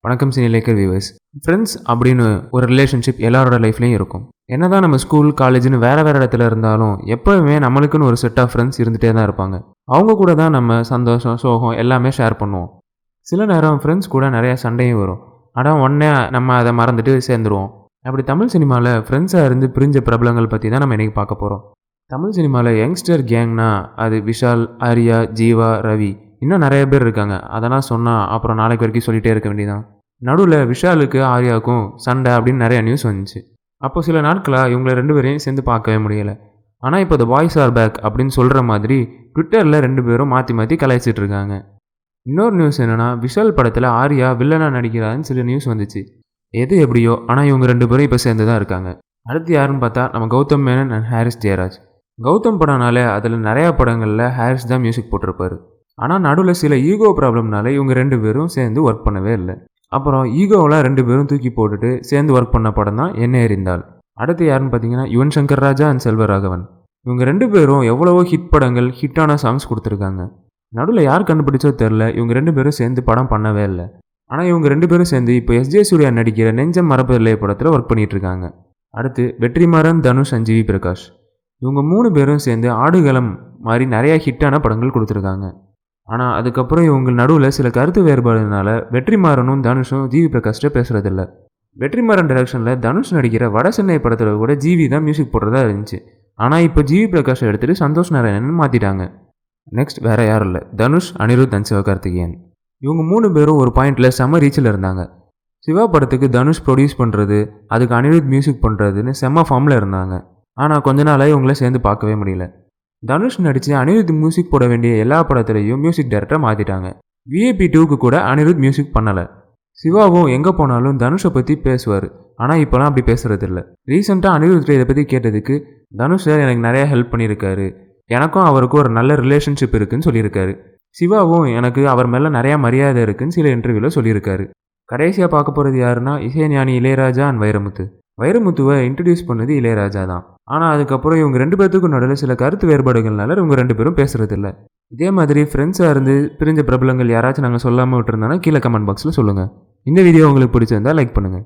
வணக்கம் சினிலேக்கர் viewers. Friends அப்படின்னு ஒரு ரிலேஷன்ஷிப் எல்லாரோட லைஃப்லையும் இருக்கும். என்னதான் நம்ம ஸ்கூல் காலேஜ்னு வேறு இடத்துல இருந்தாலும் எப்போவுமே நம்மளுக்குன்னு ஒரு செட் ஆஃப் ஃப்ரெண்ட்ஸ் இருந்துகிட்டே தான் இருப்பாங்க. அவங்க கூட தான் நம்ம சந்தோஷம் சோகம் எல்லாமே ஷேர் பண்ணுவோம். சில நேரம் ஃப்ரெண்ட்ஸ் கூட நிறையா சண்டையும் வரும். ஆனால் உடனே நம்ம அதை மறந்துட்டு சேர்ந்துருவோம். அப்படி தமிழ் சினிமாவில் ஃப்ரெண்ட்ஸாக இருந்து பிரிஞ்ச பிரபலங்கள் பற்றி தான் நம்ம இன்றைக்கி பார்க்க போகிறோம். தமிழ் சினிமாவில் யங்ஸ்டர் கேங்னா அது விஷால், ஆர்யா, ஜீவா, ரவி, இன்னும் நிறைய பேர் இருக்காங்க. அதெல்லாம் சொன்னால் அப்புறம் நாளைக்கு வரைக்கும் சொல்லிகிட்டே இருக்க வேண்டியதான். நடுவில் விஷாலுக்கு ஆர்யாவுக்கும் சண்டை அப்படின்னு நிறைய நியூஸ் வந்துச்சு. அப்போ சில நாட்களாக இவங்களை 2 பேரையும் சேர்ந்து பார்க்கவே முடியலை. ஆனால் இப்போ த பாய்ஸ் ஆர் பேக் அப்படின்னு சொல்கிற மாதிரி ட்விட்டரில் 2 பேரும் மாற்றி மாற்றி கலாய்ச்சிட்டு இருக்காங்க. இன்னொரு நியூஸ் என்னென்னா, விஷால் படத்தில் ஆர்யா வில்லனாக நடிக்கிறான்னு சில நியூஸ் வந்துச்சு. எது எப்படியோ ஆனால் இவங்க 2 பேரும் இப்போ சேர்ந்து தான் இருக்காங்க. அடுத்து யாருன்னு பார்த்தா நம்ம கௌதம் மேனன் அண்ட் ஹாரிஸ் ஜெயராஜ். கௌதம் படம்னாலே அதில் நிறையா படங்களில் ஹாரிஸ் தான் மியூசிக் போட்டிருப்பாரு. ஆனால் நடுவில் சில ஈகோ ப்ராப்ளம்னால இவங்க 2 பேரும் சேர்ந்து ஒர்க் பண்ணவே இல்லை. அப்புறம் ஈகோவெலாம் 2 பேரும் தூக்கி போட்டுட்டு சேர்ந்து ஒர்க் பண்ண படம் தான் என்ன எறிந்தால். அடுத்து யாருன்னு பார்த்தீங்கன்னா யுவன் சங்கர் ராஜா அண்ட் செல்வராகவன். இவங்க 2 பேரும் எவ்வளவோ ஹிட் படங்கள், ஹிட்டான சாங்ஸ் கொடுத்துருக்காங்க. நடுவில் யார் கண்டுபிடிச்சோ தெரில, இவங்க 2 பேரும் சேர்ந்து படம் பண்ணவே இல்லை. ஆனால் இவங்க 2 பேரும் சேர்ந்து இப்போ எஸ்ஜே சூர்யா நடிக்கிற நெஞ்சம் மறப்பதில்லை படத்தில் ஒர்க் பண்ணிகிட்டு இருக்காங்க. அடுத்து வெற்றிமாறன், தனுஷ் அண்ட் ஜிவி பிரகாஷ். இவங்க 3 பேரும் சேர்ந்து ஆடுகளம் மாதிரி நிறையா ஹிட்டான படங்கள் கொடுத்துருக்காங்க. ஆனால் அதுக்கப்புறம் இவங்க நடுவில் சில கருத்து வேறுபாடுனால வெற்றிமாறனும் தனுஷும் ஜிவி பிரகாஷ்ட பேசுகிறதில்ல. வெற்றிமாறன் டைரக்ஷனில் தனுஷ் நடிக்கிற வட சென்னை படத்தில் கூட ஜிவி தான் மியூசிக் போடுறதா இருந்துச்சு. ஆனால் இப்போ ஜிவி பிரகாஷை எடுத்துகிட்டு சந்தோஷ் நாராயணன் மாற்றிட்டாங்க. நெக்ஸ்ட் வேறு யாரும் இல்லை, தனுஷ், அனிருத் அண்ட் சிவகார்த்திகேயன். இவங்க 3 பேரும் ஒரு பாயிண்டில் செம்ம ரீச்சில் இருந்தாங்க. சிவா படத்துக்கு தனுஷ் ப்ரொடியூஸ் பண்ணுறது, அதுக்கு அனிருத் மியூசிக் பண்ணுறதுன்னு செம்ம ஃபார்மில் இருந்தாங்க. ஆனால் கொஞ்ச நாளாக இவங்கள சேர்ந்து பார்க்கவே முடியல. தனுஷ் நடித்து அனிருத் மியூசிக் போட வேண்டிய எல்லா படத்துலையும் மியூசிக் டைரக்டரை மாற்றிட்டாங்க. VIP 2க்கு கூட அனிருத் மியூசிக் பண்ணலை. சிவாவும் எங்கே போனாலும் தனுஷை பற்றி பேசுவார். ஆனால் இப்போலாம் அப்படி பேசுகிறதில்ல. ரீசெண்டாக அனிருத்கிட்ட இதை பற்றி கேட்டதுக்கு, தனுஷ் சார் எனக்கு நிறையா ஹெல்ப் பண்ணியிருக்காரு, எனக்கும் அவருக்கும் ஒரு நல்ல ரிலேஷன்ஷிப் இருக்குதுன்னு சொல்லியிருக்காரு. சிவாவும் எனக்கு அவர் மேலே நிறையா மரியாதை இருக்குதுன்னு சில இன்டர்வியூவில் சொல்லியிருக்காரு. கடைசியாக பார்க்க போகிறது யாருன்னா இசைஞானி இளையராஜா அண்ட் வைரமுத்து. வைரமுத்துவை இன்ட்ரடியூஸ் பண்ணது இளையராஜா தான். ஆனால் அதுக்கப்புறம் இவங்க 2 பேர்த்துக்கும் நடுவில் சில கருத்து வேறுபாடுகள்னால இவங்க 2 பேரும் பேசுகிறதில்ல. இதே மாதிரி ஃப்ரெண்ட்ஸாக இருந்து பிரிஞ்ச பிரபலங்கள் யாராச்சும் நாங்கள் சொல்லாமல் விட்டுருந்தோன்னா கீழே கமெண்ட் பாக்ஸில் சொல்லுங்கள். இந்த வீடியோ உங்களுக்கு பிடிச்சிருந்தா லைக் பண்ணுங்கள்.